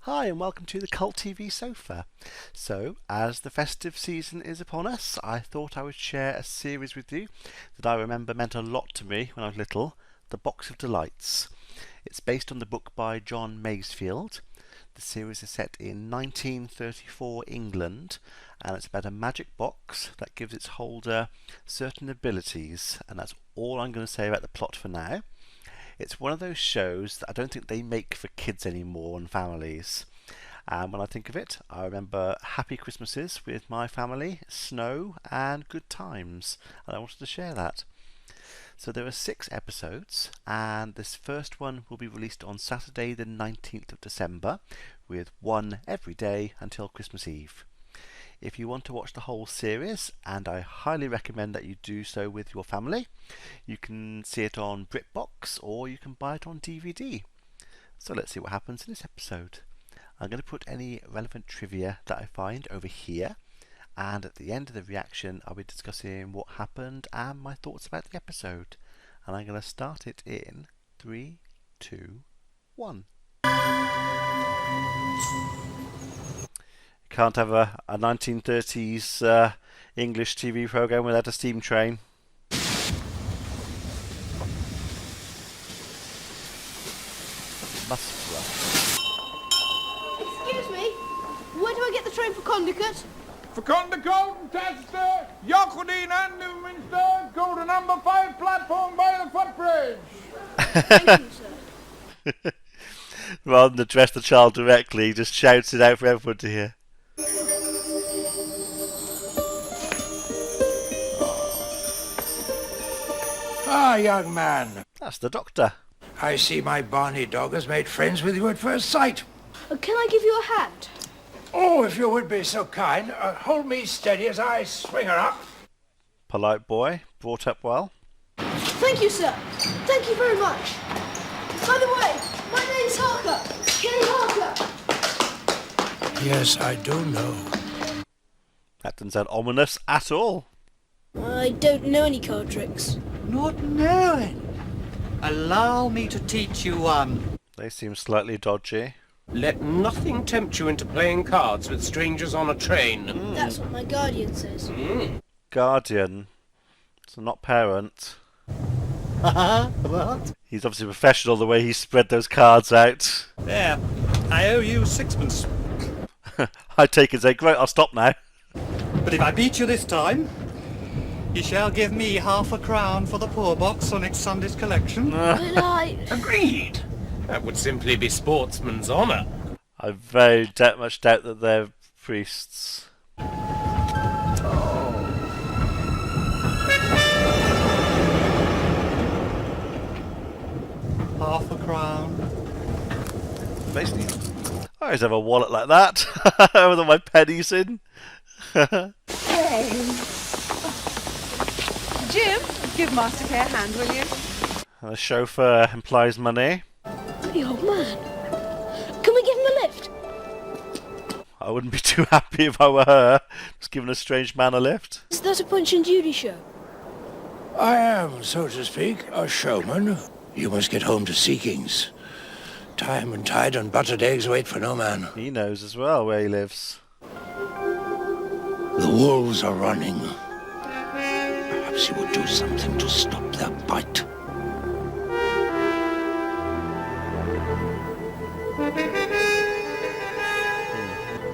Hi and welcome to the Cult TV Sofa. So, as the festive season is upon us, I thought I would share a series with you that I remember meant a lot to me when I was little, The Box of Delights. It's based on the book by John Masefield. The series is set in 1934 England, and it's about a magic box that gives its holder certain abilities, and that's all I'm going to say about the plot for now. It's one of those shows that I don't think they make for kids anymore and families. And when I think of it, I remember happy Christmases with my family, snow and good times. And I wanted to share that. So there are 6 episodes, and this first one will be released on Saturday the 19th of December, with one every day until Christmas Eve. If you want to watch the whole series, and I highly recommend that you do so with your family, you can see it on BritBox or you can buy it on DVD. So let's see what happens in this episode. I'm going to put any relevant trivia that I find over here, and at the end of the reaction I'll be discussing what happened and my thoughts about the episode. And I'm going to start it in 3, 2, 1. Can't have a 1930s English TV program without a steam train. Musborough. Excuse me, where do I get the train for Condicut? For Condicote and Chester, Yockledine and Newminster, go to number 5 platform by the footbridge. Thank you, sir. Rather than address the child directly, he just shouts it out for everyone to hear. Ah, young man. That's the doctor. I see my Barney dog has made friends with you at first sight. Can I give you a hand? Oh, if you would be so kind, hold me steady as I swing her up. Polite boy, brought up well. Thank you, sir. Thank you very much. By the way, my name's Harker. Kenny Harker. Yes, I do know. That doesn't sound ominous at all. I don't know any card tricks. Not knowing. Allow me to teach you one. They seem slightly dodgy. Let nothing tempt you into playing cards with strangers on a train. That's what my guardian says. Guardian. So not parent. What? He's obviously professional the way he spread those cards out. There. I owe you 6pence. I take it as a great, I'll stop now. But if I beat you this time, you shall give me half a crown for the poor box on its Sunday's collection. But I... Agreed. That would simply be sportsman's honour. I very much doubt that they're priests. Half a crown. Basically, I always have a wallet like that with all my pennies in. Jim, give Master K a hand, will you? And the chauffeur implies money. The old man. Can we give him a lift? I wouldn't be too happy if I were her, just giving a strange man a lift. Is that a Punch and Judy show? I am, so to speak, a showman. You must get home to Seekings. Time and tide and buttered eggs wait for no man. He knows as well where he lives. The wolves are running. Perhaps you would do something to stop their bite.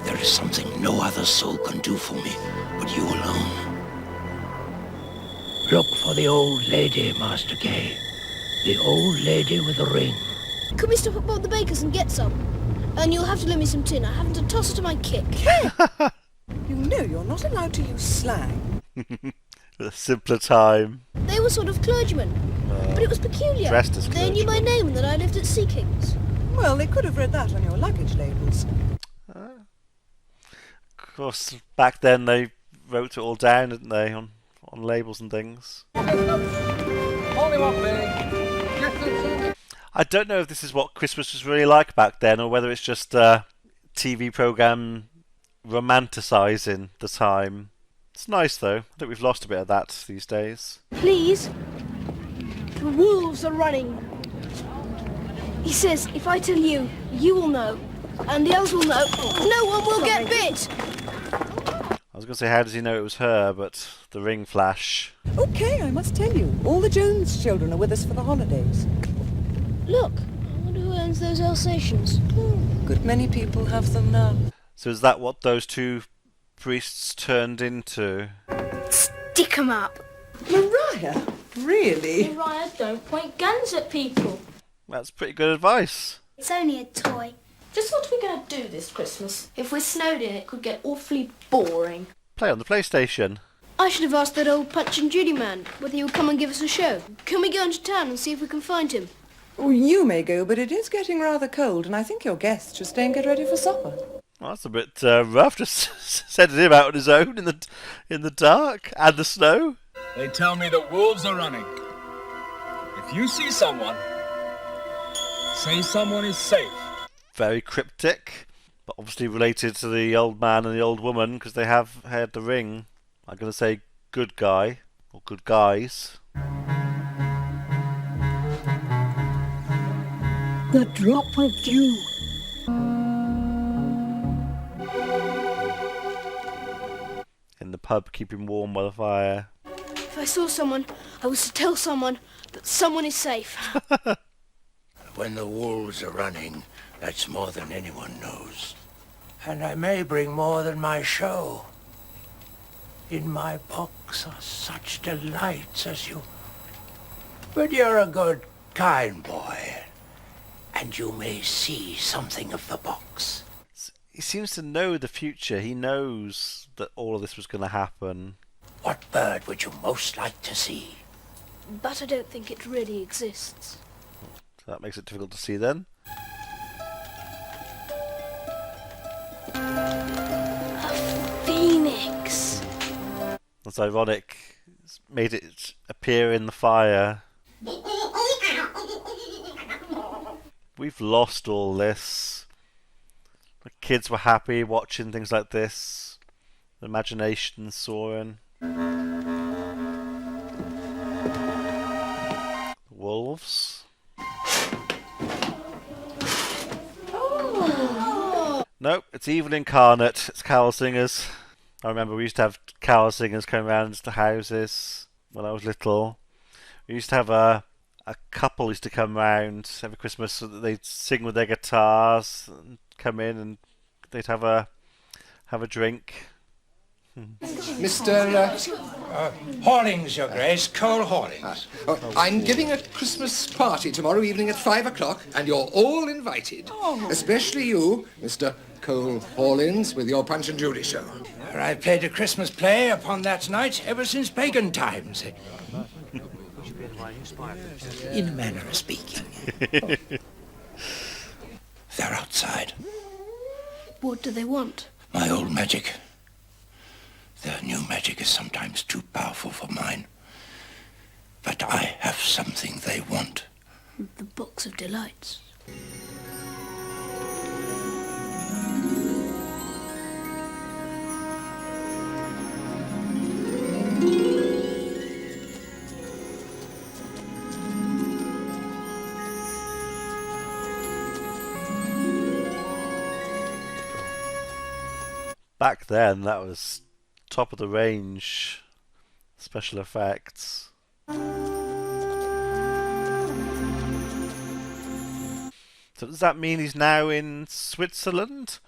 There is something no other soul can do for me, but you alone. Look for the old lady, Master Gay. The old lady with the ring. Could we stop at Bob the Baker's and get some? And you'll have to lend me some tin. I haven't a toss to my kick. You know you're not allowed to use slang. A simpler time. They were sort of clergymen. But it was peculiar. Dressed as They knew my clergymen. name and that I lived at Sea King's. Well, they could have read that on your luggage labels. Of course, back then they wrote it all down, didn't they, on labels and things. Hold him up, Billy. Just a I don't know if this is what Christmas was really like back then, or whether it's just a TV programme romanticising the time. It's nice though. I think we've lost a bit of that these days. Please. The wolves are running. He says, if I tell you, you will know. And the others will know. No one will get bit. I was going to say, how does he know it was her, but the ring flash. Okay, I must tell you, all the Jones children are with us for the holidays. Look, I wonder who owns those Alsatians. Good many people have them now. So is that what those two priests turned into? Stick 'em up. Mariah? Really? Mariah, don't point guns at people. That's pretty good advice. It's only a toy. Just what are we going to do this Christmas? If we're snowed in, it could get awfully boring. Play on the PlayStation. I should have asked that old Punch and Judy man whether he would come and give us a show. Can we go into town and see if we can find him? Oh, you may go, but it is getting rather cold, and I think your guests should stay and get ready for supper. Well, that's a bit rough, just sending him out on his own in the dark and the snow. They tell me the wolves are running. If you see someone, say someone is safe. Very cryptic, but obviously related to the old man and the old woman because they have had the ring. I'm going to say good guy, or good guys. The drop of dew. In the pub, keeping warm by the fire. If I saw someone, I was to tell someone that someone is safe. When the wolves are running, that's more than anyone knows. And I may bring more than my show. In my box are such delights as you... But you're a good, kind boy. And you may see something of the box. He seems to know the future. He knows that all of this was going to happen. What bird would you most like to see? But I don't think it really exists. So that makes it difficult to see then. A phoenix. That's ironic. It's made it appear in the fire. We've lost all this. The kids were happy watching things like this. The imagination soaring. The wolves. Nope, it's evil incarnate. It's carol singers. I remember we used to have carol singers come around to houses when I was little. We used to have a couple used to come round every Christmas so that they'd sing with their guitars and come in and they'd have a drink. Mr. Hawlings, Your Grace, Cole Hawlings. I'm giving a Christmas party tomorrow evening at 5 o'clock, and you're all invited. Especially you, Mr. Cole Hawlings, with your Punch and Judy show. I've played a Christmas play upon that night ever since pagan times. In a manner of speaking. They're outside. What do they want? My old magic. Their new magic is sometimes too powerful for mine. But I have something they want. The box of delights. Back then, that was top of the range special effects. So does that mean he's now in Switzerland,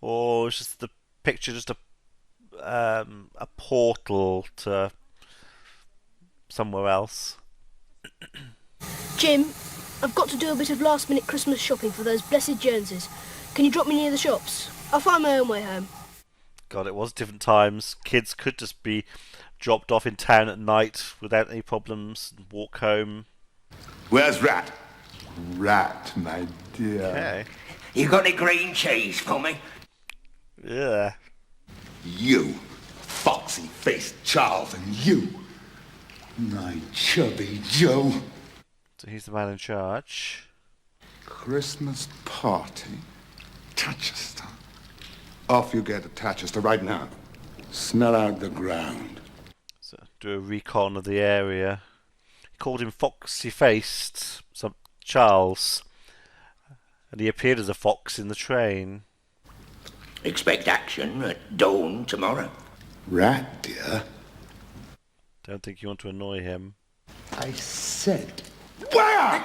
or is just the picture just a portal to somewhere else? Jim, I've got to do a bit of last-minute Christmas shopping for those blessed Joneses. Can you drop me near the shops? I'll find my own way home. God, it was different times. Kids could just be dropped off in town at night without any problems and walk home. Where's Rat? Rat, my dear. Okay. You got any green cheese for me? Yeah. You, foxy-faced Charles, and you, my chubby Joe. So he's the man in charge. Christmas party. Tatchester. Off you get to Tatchester right now. Smell out the ground. So do a recon of the area. He called him foxy-faced, some Charles. And he appeared as a fox in the train. Expect action at dawn tomorrow. Rat, dear? Don't think you want to annoy him. I said, where?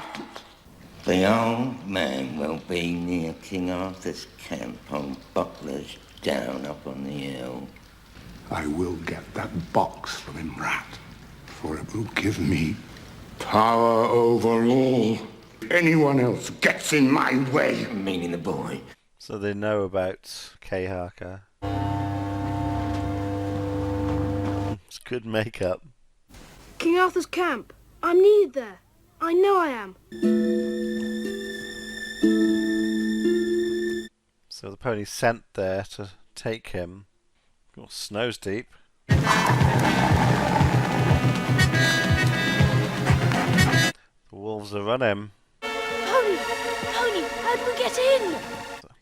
The old man will be near King Arthur's camp on Butler's Down up on the hill. I will get that box from him, Rat, for it will give me power over all. Anyone else gets in my way. Meaning the boy. So they know about Kay Harker. It's good makeup. King Arthur's camp. I'm needed there. I know I am. So the pony's sent there to take him. Oh, snow's deep. The wolves are running. Pony! Pony! How do we get in?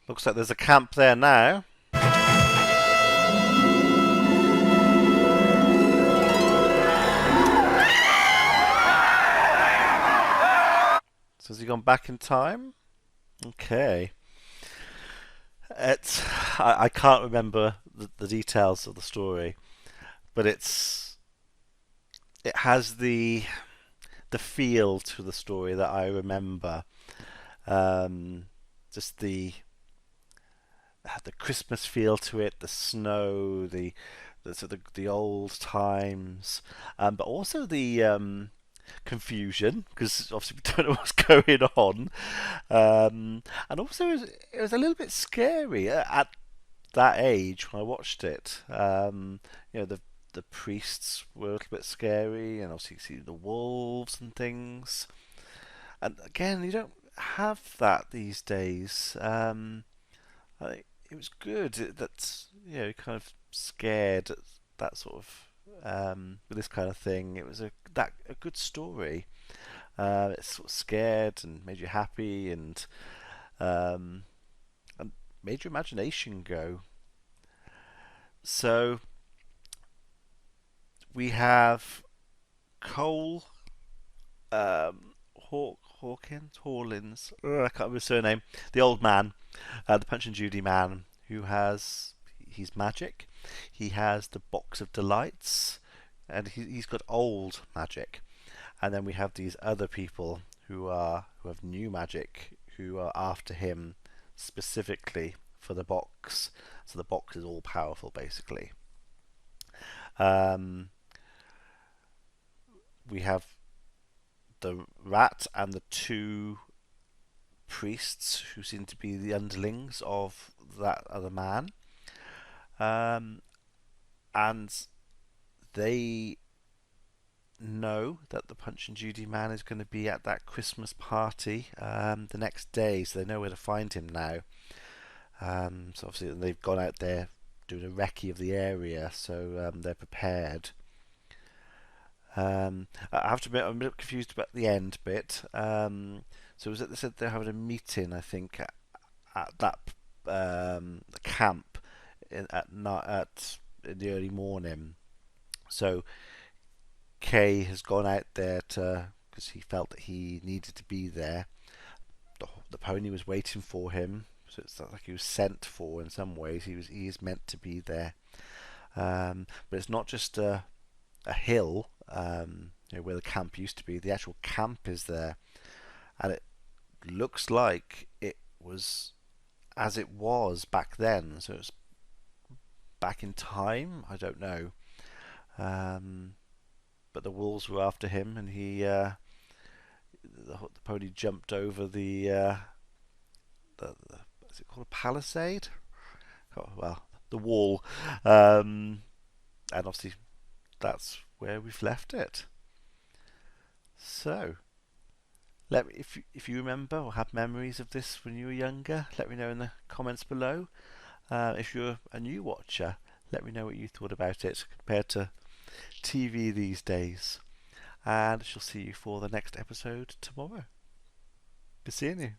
Looks like there's a camp there now. So has he gone back in time? Okay. I can't remember the details of the story, but it has the feel to the story that I remember. Just the Christmas feel to it, the snow, the old times, but also the confusion, because obviously we don't know what's going on, and also it was a little bit scary at that age when I watched it. The priests were a little bit scary, and obviously you see the wolves and things, and again you don't have that these days. It was good that kind of scared at that sort of with this kind of thing. It was a good story. It sort of scared and made you happy and made your imagination go. So we have Cole Hawlins. I can't remember his surname. The old man, the Punch and Judy man, he's magic. He has the Box of Delights, and he's got old magic. And then we have these other people who have new magic, who are after him specifically for the box. So the box is all powerful, basically. We have the rat and the two priests who seem to be the underlings of that other man, and they know that the Punch and Judy man is going to be at that Christmas party the next day, so they know where to find him now. So obviously they've gone out there doing a recce of the area, so they're prepared. I have to admit, I'm a bit confused about the end bit. So was it they said they're having a meeting, I think, at that the camp in the early morning. So Kay has gone out there because he felt that he needed to be there. The pony was waiting for him, so it's like he was sent for in some ways. He is meant to be there, but it's not just a hill. Where the camp used to be. The actual camp is there, and it looks like it was as it was back then. So it's back in time. I don't know, but the wolves were after him, and the pony jumped over the is it called a palisade? Oh, well, the wall, and obviously that's where we've left it. So, if you remember or have memories of this when you were younger, let me know in the comments below. If you're a new watcher, let me know what you thought about it compared to TV these days. And I shall see you for the next episode tomorrow. Good seeing you.